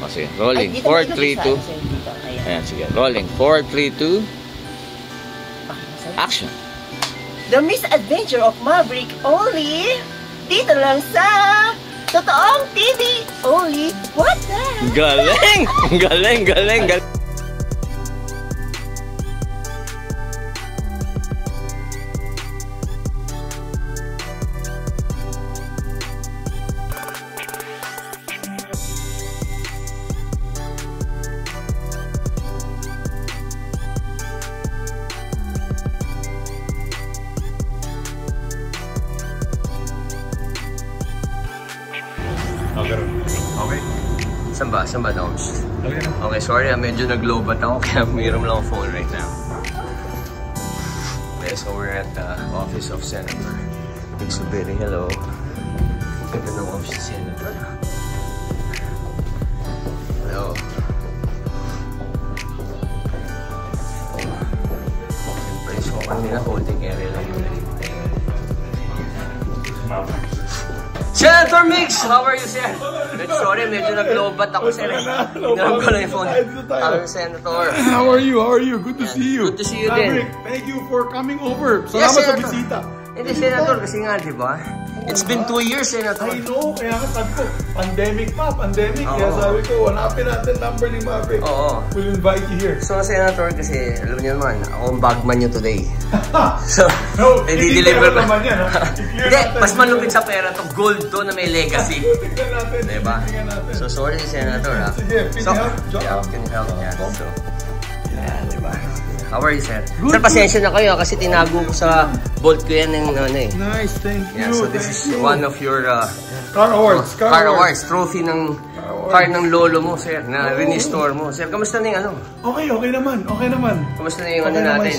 O, sige. Rolling. 4, 3, 2. Ayan, sige. Rolling. 4, 3, 2. Action. The Misadventure of Maverick only dito lang sa Totoong TV only. What the? Galing! Galing, galing, galing. Okay. Saan ba? Saan ba, Doms? Okay. Okay, sorry, medyo nag-lobat ako kaya mayroon lang ang phone right now. Okay, so we're at the office of Senator Migsubiri. Hello. Ganda ng office of Senator. Hello. Siyempre, so kanina holding area lang yun. Senator Mix! How are you, sir? Sorry, medyo nag-lobat ako, sir. Hinaram ko lang yung phone. Hello, Senator. How are you? How are you? Good to see you. Good to see you din. Thank you for coming over. Salamat sa bisita. Hindi, Senator, kasi nga, di ba? It's been 2 years, Senator. I know, kaya nga sabi ko, pandemic pa, pandemic. Kaya sabi ko, hanapin natin number ni Maverick. Oo. We'll invite you here. So, Senator, kasi alam niyo naman, ako ang bagman niyo today. So, no, i-deliver ko. naman yan, ha? Hindi, mas malupit sa pera to. Gold to na may legacy. Tingnan natin. Diba? So, sorry, Senator, ha? Sige, So, yeah, can you help? Yeah, so, yeah, diba? How are you, sir? Sir, pasensya na kayo kasi tinago ko sa bolt ko yan ng ano eh. Nice, thank you. Yeah, so this is one of your car awards. Car awards. Trophy ng car ng lolo mo, sir, na restore mo. Sir, kamusta na yung ano? Okay, okay naman. Okay naman. Kamusta na yung ano natin?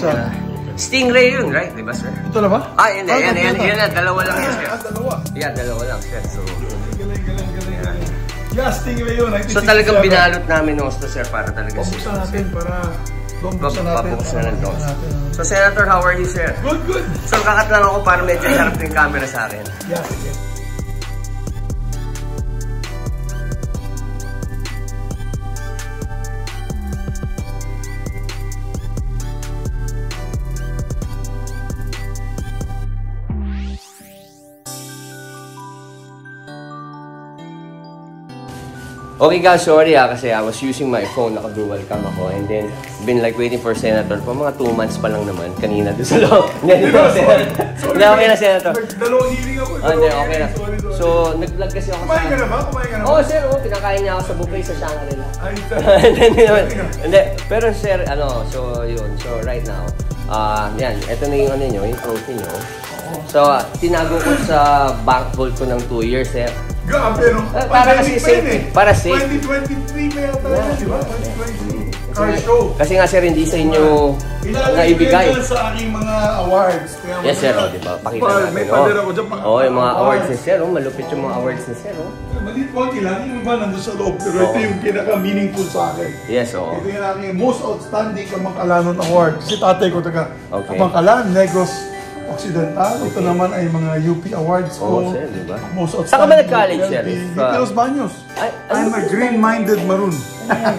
Stingray yun, right? Diba, sir? Ito na ba? Ah, yun na. Dalawa lang yun, sir. Dalawa? Yeah, dalawa lang, sir. So, galing. Yeah, Stingray yun. So, talagang binalot namin ng gusto, sir, para talaga sir. Pabuksan natin para... Papabuksan na ng dogs. So, Senator, how are you, sir? Good. So, kakat lang ako para medyo harap yung camera sa akin. Yeah, sige. Okay guys, sorry kasi I was using my phone, naka-dual cam ako, and then been like waiting for Senator for mga 2 months pa lang naman kanina doon sa loob. Hindi, okay na, Senator. Dalawang hearing ako. Hindi, okay na. So, nag-vlog kasi ako Kumain ka na ba? Oo, sir, pinakain niya ako sa buffet sa Shangri-La. Ay, hindi, pero sir, so yun, so right now, yan, ito na yung ano nyo, yung trophy nyo. So, tinago ko sa bank vault ko ng 2 years, sir. Grabe, no? Para kasi safe. Para safe. 2023 pa yata yun, di ba? 2023. Car show. Kasi nga, sir, hindi sa inyo naibigay. Ilalagay sa aking mga awards. Yes, sir. Di ba? Pakita natin. May pader ako dyan. Oo, yung mga awards ni sir. Malupit yung mga awards ni sir. Maliit mo lang. Yung iba nandun sa loob. Pero ito yung pinaka-meaningful sa akin. Yes, oo. Ito yung aking most outstanding Kamangkalanan Award. Kasi tatay ko taga Kamangkalan, Negros Occidental. Ito naman ay mga UP Awards ko. Oo, sir, di ba? Most outstanding. Saan ka ba nag-college, sir? UP Los Baños. I'm a green-minded maroon.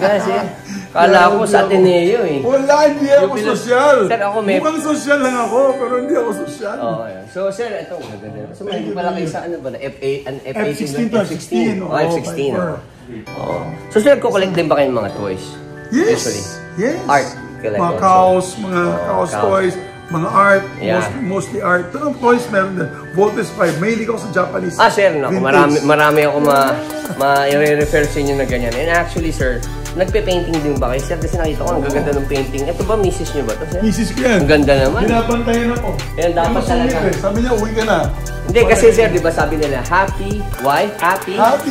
Kasi, kala ko sa Ateneo eh. Wala, hindi ako sosyal. Sir, ako may... Mukhang sosyal lang ako, pero hindi ako sosyal. Oo, so sir, ito maganda. So may malaki sa ano ba? F16 to F16. Oh, F16. Oo. So sir, kukolect din ba kayong mga toys? Yes. Usually. Yes. Art. Mga cows, mga cows toys. Mga art, mostly art. Pero of course, meron din. Voltes 5. Mahilig ako sa Japanese. Sir, no, marami ako i-refer sa inyo na ganyan. And actually, sir, nagpe-painting din ba kayo? Sir, kasi nakita ko, ang gaganda ng painting. Ito ba, misis nyo ba ito, sir? Misis ko yan. Ang ganda naman. Binabantayan ako. Yan, dapat talaga. Sabi niya, uwi ka na. Hindi, kasi sir, di ba sabi nila, happy wife, happy life.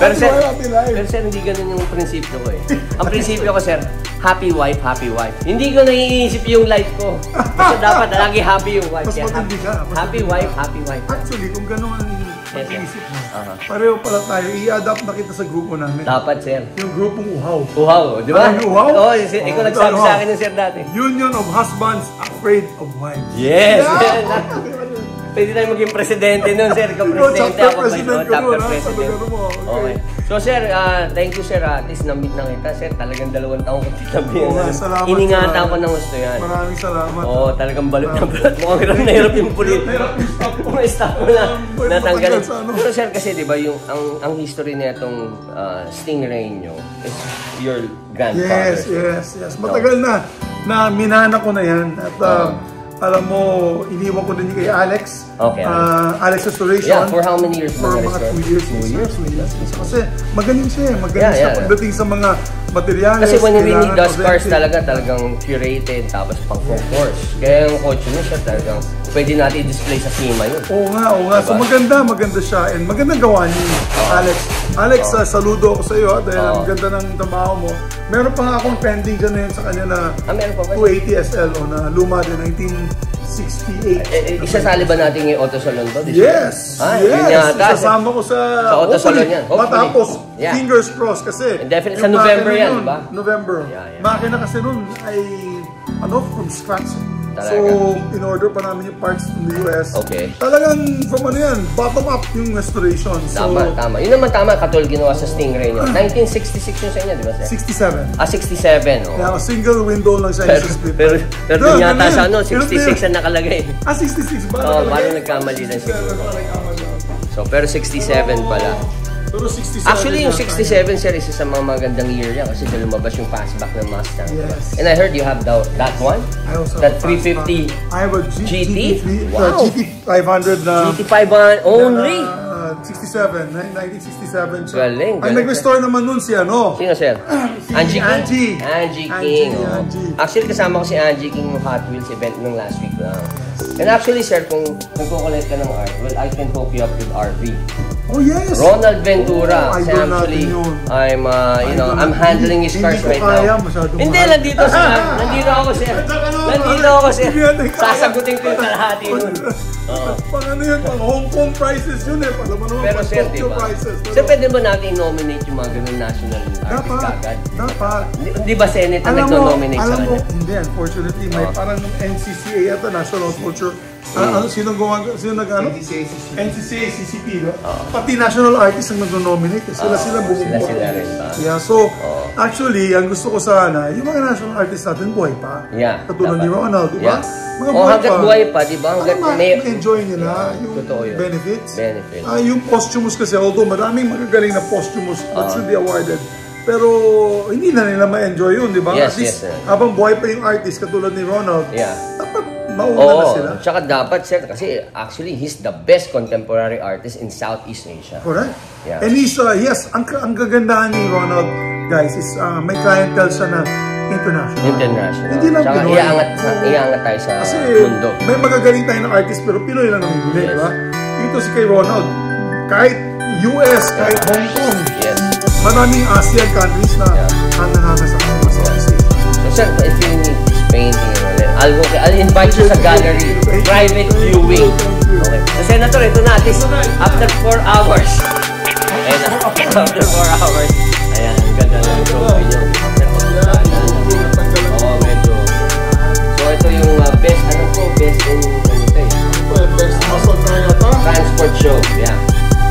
Pero sir, hindi ganun yung prinsipyo ko eh. Ang prinsipyo ko, sir, happy wife, happy wife. Hindi ko naiisip yung life ko. Kasi dapat lagi happy yung wife. Mas matindi ka. Happy wife, happy wife. Actually, kung ganun ang pag-iisip mo, pareho pala tayo. I-adapt na kita sa grupo namin. Dapat, sir. Yung grupong Uhaw. Uhaw, di ba? Uhaw? Oo, ikaw nagsabi sa akin yung sir dati. Union of Husbands Afraid of Wives. Yes! Pwede tayo maging presidente nun, sir. Ka-presidente ako. Chapter president. Okay. So, sir, thank you, sir. At least na-meet na kita, sir. Talagang 2 taong kong titabihan. Iningatan ko ng gusto yan. Maraming salamat. Oo, talagang balot na balot. Mukhang hirap yung pulit. Mga staff mo na natanggalin. Pero, sir, kasi di ba, ang history na itong Stingray nyo is your grandfather. Yes. Matagal na minana ko na yan. At alam mo, iniwan ko din kay Alex. Okay. Alex Restoration. Yeah, for how many years? For mga 2 years. 2 years. Kasi magaling siya. Magaling siya pagdating sa mga materials. Kasi when we need those cars talagang curated, tapos pang course. Kaya yung kotse niya siya talagang pwede natin i-display sa SEMA yun. Oo nga. So maganda siya. And magandang gawa ni Alex. Alex, saludo ako sa iyo dahil ang ganda ng trabaho mo. Meron pa nga akong pending dyan na yun sa kanya na 280 SL na luma din, 1968. Isasali ba natin yung auto salon ba? Yes! Isasama ko sa auto salon yan. Matapos, fingers crossed kasi. Definitely sa November yan, di ba? November. Makina kasi nun ay from scratch. Talaga. So, in-order pa namin yung parts from the US. Okay. Talagang from bottom up yung restoration. Tama. Yun naman tama, katulad ginawa sa Stingray nyo. 1966 yung sa inyo, di ba, sir? 67. 67, oh. Kaya single window lang siya yung split. Pero doon yata sa 66 ang nakalagay. 66 ba? Oo, parang nagkamali lang siguro. So, pero 67 pala. Pero 67 actually, yung 67 sir, isa sa mga magandang year yan kasi lumabas yung fastback ng Mustang. Yes. And I heard you have that one? I also that 350 I have a GT? Wow. GT500 na... GT500 only? 67, 1967 siya. Galing. Ang nag-restore naman nun si ano? Sino sir? Angie King? Angie King. Actually, kasama ko si Angie King ng Hot Wheels event nung last week lang. And actually sir, kung nagkukulit ka ng art, well, I can hook you up with RV. Oh yes. Ronald Ventura. Actually, I'm handling his cars right now. Hindi, nandito ako sir. Sasagutin ko yung kalahati nun. Pang ano yun, pang Hong Kong prices yun eh. Pero sir, diba? Sir, pwede ba natin nominate yung mga ganun national artist agad? Dapat. Hindi ba Senate ang nagno-nominate sa kanya? Hindi, unfortunately, may parang NCCA ata, National Culture. Sino nag-ano? NCCA, CCP. Pati national artists ang nag-nominate. Sila bumubuo. Sila rin ba? Yeah, so, actually, ang gusto ko sana, yung mga national artists natin, buhay pa. Yeah. Katulad ni Ronald, di ba? Mga hanggat buhay pa, di ba? Hanggat enjoy nila yung benefits. Yung posthumous kasi, although maraming magagaling na posthumous that should be awarded. Pero hindi na nila ma-enjoy yun, di ba? Yes, at least, habang buhay pa yung artist katulad ni Ronald, dapat mauna na sila. Tsaka dapat, sir, kasi actually, he's the best contemporary artist in Southeast Asia. Correct. Yeah. And ang gagandahan ni Ronald, guys, is may clientele siya na international. Hindi lang Pinoy. Iangat tayo sa mundo. May magagaling tayo na artist, pero Pinoy lang ang hindi, di ba? Dito si kay Ronald, kahit US, kahit Hong Kong, maraming ASEAN countries na handa-handa sa Southeast Asia. So sir, if you need this painting, I'll invite you sa gallery, private viewing. Okay. So Senator, ito na, at least after 4 hours. And after 4 hours, ayan, ang ganda ng trophy nyo. Medyo. So ito yung best in transport show,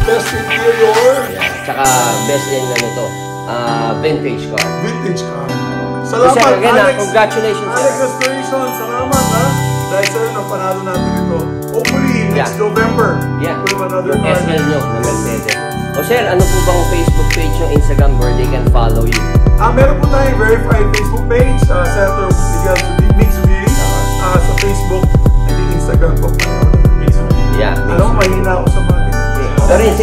Best interior. Tsaka best in vintage car. Vintage car. Salamat, again, Alex. Congratulations. Alex Restoration, salamat ha. Dahil sa'yo, napanalo natin ito. Hopefully, next November, we'll have another car. SL nyo, na Mercedes. O sir, ano po ba ang Facebook page nyo, Instagram, where they can follow you? Meron po tayong verified Facebook page, Senator Miguel Mixubiri. Sa Facebook, I think Instagram po. Alam mo, mahina ako sa mga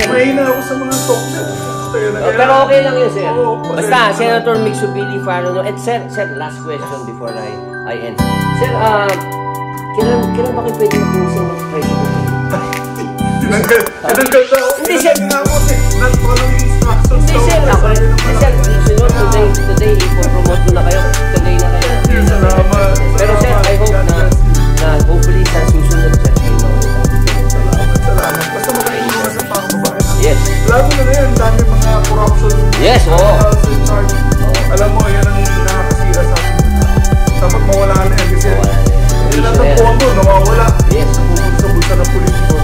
mahina ako sa mga talk net. Pero okay lang yun, sir. Basta, Senator Mixubili, follow nyo. And sir, last question before I end. Sir, kailan ba kayo pwede mag-uwi Senate President? Tinanggal daw. Hindi, sir. Not-following instructions. Hindi, sir. Today, ipopromote ko na kayo. Today na kayo. Salamat. Pero sir, I hope na hopefully sa susunod, sir, kayo na ulit. Salamat. Basta makainiwas ang pangbabae. Yes. Lalo na yan, dami mga corruption. Yes, oo. Alam mo, yan ang nakakasira sa atin. Dapat mawala na yan kasi. Lahat ng puwan mo, nawawala. Yes. Pupunta sa bulsa ng politiko.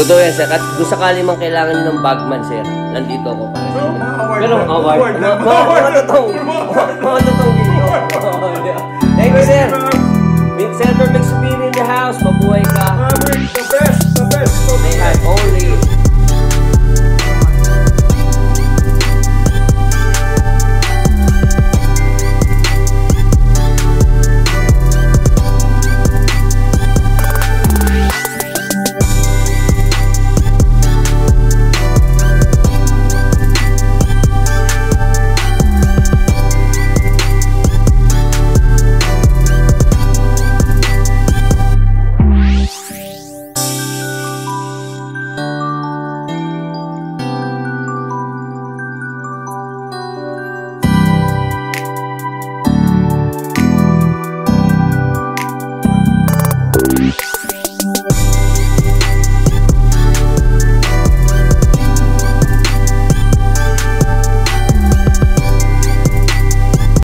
Totoo yan, sir. At kung sakali mang kailangan nyo ng bagman, sir, nandito ako para sa inyo. Pero award. Mga totoong video. Thank you, sir. Senator Vic Supiri in the house. Mabuhay ka. The best. They have only